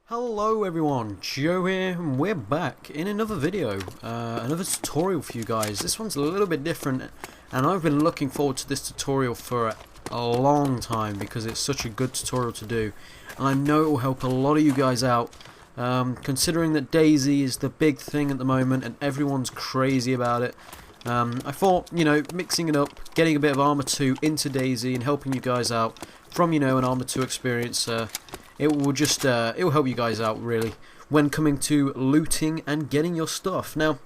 Hello everyone, Joe here, and we're back in another video, another tutorial for you guys. This one's a little bit different, and I've been looking forward to this tutorial for a long time because it's such a good tutorial to do, and I know it will help a lot of you guys out, considering that DayZ is the big thing at the moment and everyone's crazy about it. I thought, you know, mixing it up, getting a bit of Arma 2 into DayZ and helping you guys out from, you know, an Arma 2 experience, it will just, it will help you guys out really when coming to looting and getting your stuff. Now,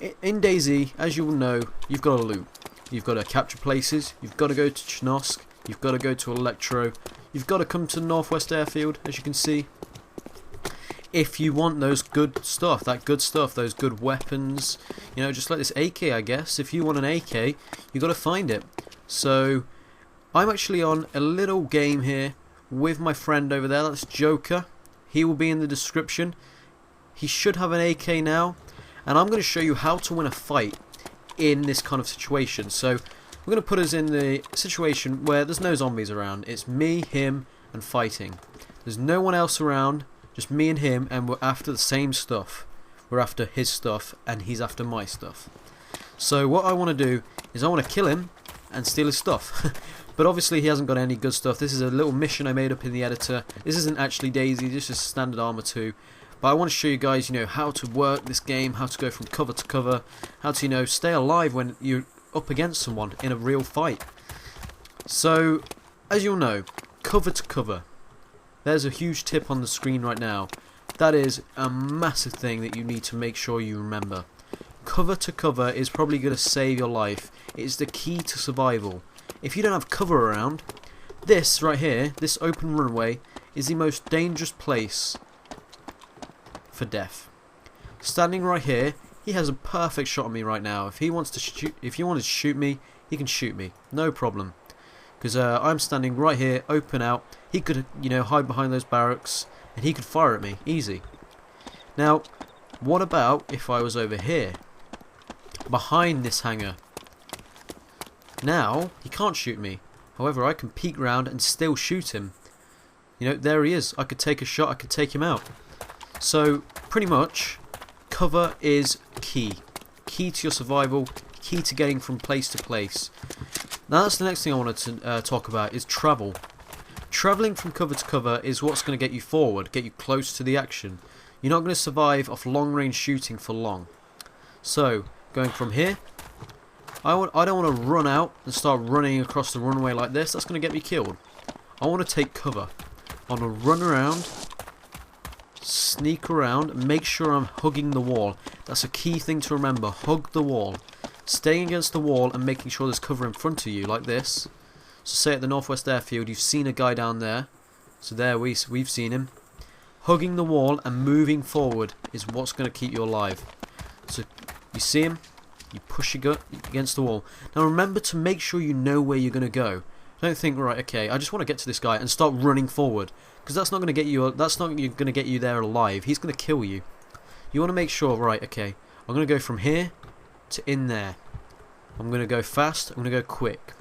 in DayZ, as you will know, you've got to loot. You've got to capture places, you've got to go to Chnosk, you've got to go to Electro, you've got to come to Northwest Airfield, as you can see. If you want those good stuff, those good weapons, you know, just like this AK, I guess. If you want an AK, you got to find it. So, I'm actually on a little game here with my friend over there. That's Joker. He will be in the description. He should have an AK now, and I'm going to show you how to win a fight in this kind of situation. So, we're going to put us in the situation where there's no zombies around. It's me, him, and fighting. There's no one else around. Just me and him, and we're after the same stuff. We're after his stuff, and he's after my stuff. So what I want to do is I want to kill him and steal his stuff. But obviously he hasn't got any good stuff. This is a little mission I made up in the editor. This isn't actually DayZ, this is standard Arma 2. But I want to show you guys, you know, how to work this game, how to go from cover to cover, how to, you know, stay alive when you're up against someone in a real fight. So, as you'll know, cover to cover. There's a huge tip on the screen right now. That is a massive thing that you need to make sure you remember. Cover to cover is probably going to save your life. It's the key to survival. If you don't have cover around, this right here, this open runway, is the most dangerous place for death. Standing right here, he has a perfect shot on me right now. If he wants to shoot, if you wanted to shoot me, he can shoot me, no problem. Because I'm standing right here, open out. He could, you know, hide behind those barracks, and he could fire at me, easy. Now, what about if I was over here, behind this hangar? Now, he can't shoot me. However, I can peek round and still shoot him. You know, there he is. I could take a shot, I could take him out. So, pretty much, cover is key. Key to your survival, key to getting from place to place. Now that's the next thing I wanted to talk about, is travel. Travelling from cover to cover is what's going to get you forward, get you close to the action. You're not going to survive off long range shooting for long. So, going from here, I don't want to run out and start running across the runway like this. That's going to get me killed. I want to take cover. I want to run around, sneak around, and make sure I'm hugging the wall. That's a key thing to remember. Hug the wall. Staying against the wall and making sure there's cover in front of you, like this. So say at the Northwest Airfield, you've seen a guy down there. So there we've seen him. Hugging the wall and moving forward is what's going to keep you alive. So you see him, you push your gut against the wall. Now remember to make sure you know where you're going to go. Don't think, right, okay, I just want to get to this guy and start running forward, because that's not going to get you. That's not going to get you there alive. He's going to kill you. You want to make sure, right, okay, I'm going to go from here to in there. I'm going to go fast, I'm going to go quick.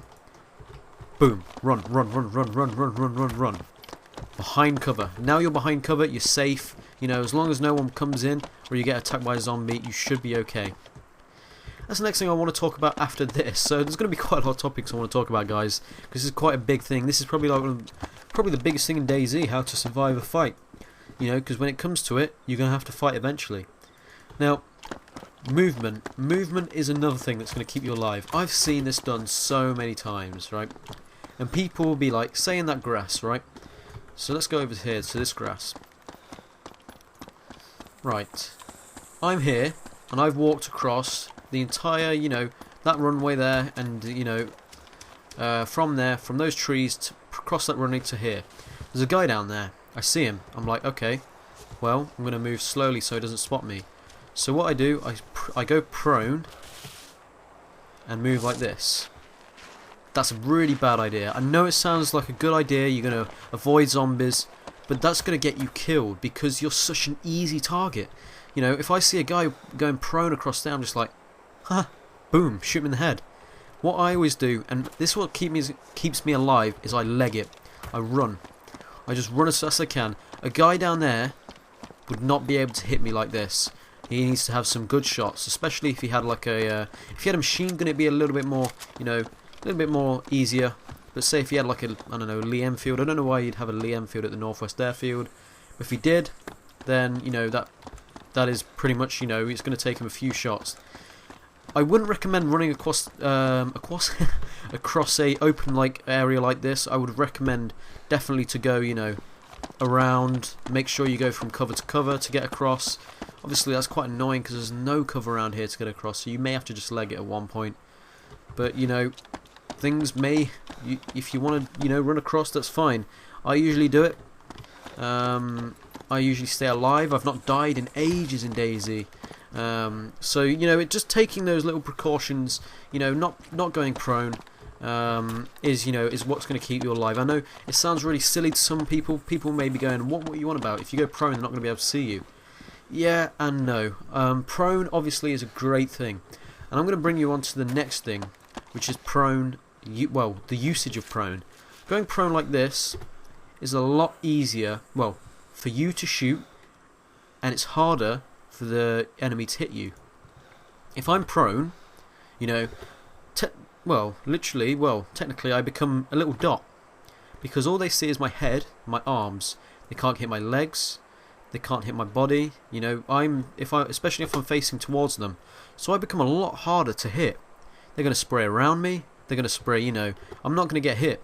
Boom. Run, run, run, run, run, run, run, run, run. Behind cover. Now you're behind cover, you're safe. You know, as long as no one comes in or you get attacked by a zombie, you should be okay. That's the next thing I want to talk about after this. So there's going to be quite a lot of topics I want to talk about, guys, because this is quite a big thing. This is probably like probably the biggest thing in DayZ, how to survive a fight. You know, because when it comes to it, you're going to have to fight eventually. Now, movement. Movement is another thing that's going to keep you alive. I've seen this done so many times, right? And people will be like, say in that grass, right? So let's go over here to this grass. Right. I'm here, and I've walked across the entire, you know, that runway there, and, you know, from there, from those trees, to across that runway to here. There's a guy down there. I see him. I'm like, okay, well, I'm going to move slowly so he doesn't spot me. So what I do, I go prone and move like this. That's a really bad idea. I know it sounds like a good idea, you're going to avoid zombies, but that's going to get you killed because you're such an easy target. You know, if I see a guy going prone across there, I'm just like, ha, boom, shoot him in the head. What I always do, and this is what keeps me alive, is I leg it. I run. I just run as fast as I can. A guy down there would not be able to hit me like this. He needs to have some good shots, especially if he had like a if he had a machine gun, it'd be a little bit more, you know, a little bit more easier. But say if he had like a, I don't know, Lee Enfield. I don't know why you'd have a Lee Enfield at the Northwest Airfield. But if he did, then you know that is pretty much, you know, it's going to take him a few shots. I wouldn't recommend running across across a open like area like this. I would recommend definitely to go, you know, around. Make sure you go from cover to cover to get across. Obviously that's quite annoying because there's no cover around here to get across, so you may have to just leg it at one point. But you know, things may, if you want to, you know, run across, that's fine. I usually do it. I usually stay alive. I've not died in ages in DayZ. So you know, just taking those little precautions, you know, not going prone, is, you know, is what's going to keep you alive. I know it sounds really silly to some people. People may be going, what you want about? If you go prone, they're not going to be able to see you. Yeah and no. Prone obviously is a great thing, and I'm going to bring you on to the next thing, which is prone. Well, the usage of prone. Going prone like this is a lot easier, well, for you to shoot, and it's harder for the enemy to hit you. If I'm prone, you know, technically I become a little dot, because all they see is my head, my arms. They can't hit my legs, they can't hit my body. You know, especially if I'm facing towards them, so I become a lot harder to hit. They're going to spray around me. They're going to spray, you know, I'm not going to get hit.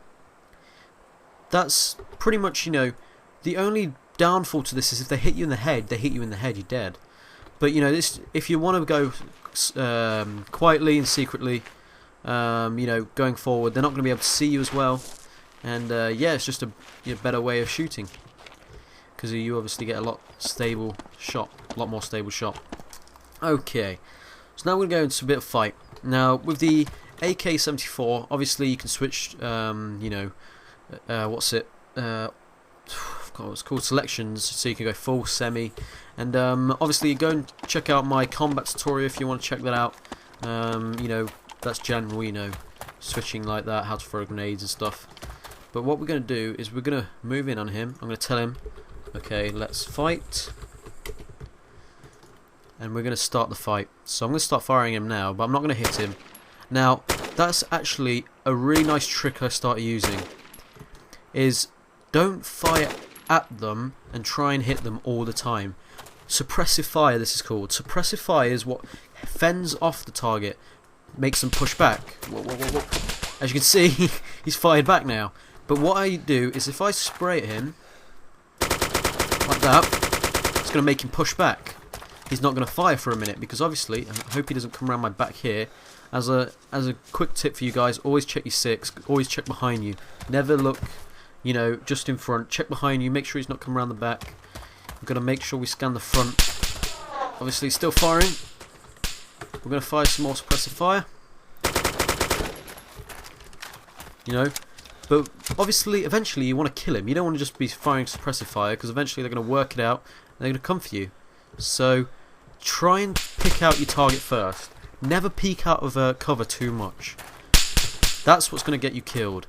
That's pretty much, you know, the only downfall to this is if they hit you in the head, you're dead. But you know, this, if you want to go quietly and secretly, you know, going forward, they're not going to be able to see you as well. And yeah, it's just a better way of shooting, because you obviously get a lot more stable shot. Okay, so now we're going to go into a bit of fight. Now with the AK-74, obviously you can switch, you know, what's it? I forgot what it's called, selections, so you can go full, semi, and obviously go and check out my combat tutorial if you want to check that out. You know, that's general, you know, switching like that, how to throw grenades and stuff. But what we're going to do is we're going to move in on him. I'm going to tell him, okay, let's fight, and we're going to start the fight. So I'm going to start firing him now, but I'm not going to hit him. Now, that's actually a really nice trick I started using, is don't fire at them and try and hit them all the time. Suppressive fire, this is called. Suppressive fire is what fends off the target, makes them push back. Whoa, whoa, whoa, whoa. As you can see, he's fired back now. But what I do is if I spray at him, like that, it's going to make him push back. He's not going to fire for a minute, because obviously, I hope he doesn't come around my back here. As a quick tip for you guys, always check your six, always check behind you. Never look, you know, just in front. Check behind you, make sure he's not coming around the back. We've got to make sure we scan the front. Obviously, he's still firing. We're going to fire some more suppressive fire. You know, but obviously, eventually, you want to kill him. You don't want to just be firing suppressive fire, because eventually they're going to work it out and they're going to come for you. So, try and pick out your target first. Never peek out of cover too much. That's what's going to get you killed.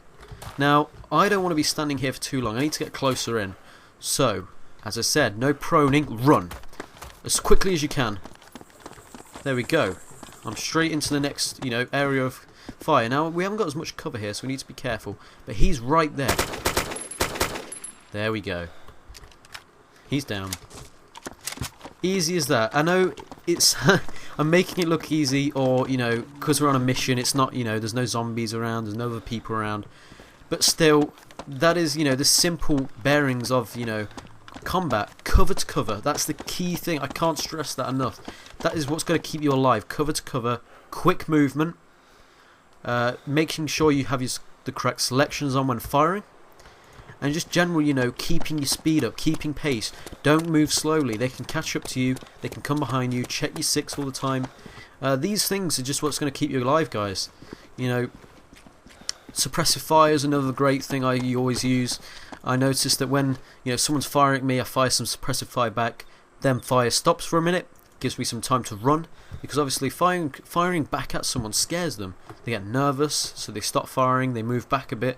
Now, I don't want to be standing here for too long. I need to get closer in. So, as I said, no proning, run. As quickly as you can. There we go. I'm straight into the next, you know, area of fire. Now, we haven't got as much cover here, so we need to be careful. But he's right there. There we go. He's down. Easy as that. I know it's I'm making it look easy, or, you know, because we're on a mission, it's not, you know, there's no zombies around, there's no other people around. But still, that is, you know, the simple bearings of, you know, combat. Cover to cover. That's the key thing. I can't stress that enough. That is what's going to keep you alive. Cover to cover. Quick movement. Making sure you have the correct selections on when firing. And just general, you know, keeping your speed up, keeping pace. Don't move slowly. They can catch up to you. They can come behind you. Check your six all the time. These things are just what's going to keep you alive, guys. You know, suppressive fire is another great thing I always use. I notice that when, you know, someone's firing at me, I fire some suppressive fire back. Then fire stops for a minute. Gives me some time to run. Because obviously firing back at someone scares them. They get nervous, so they stop firing. They move back a bit.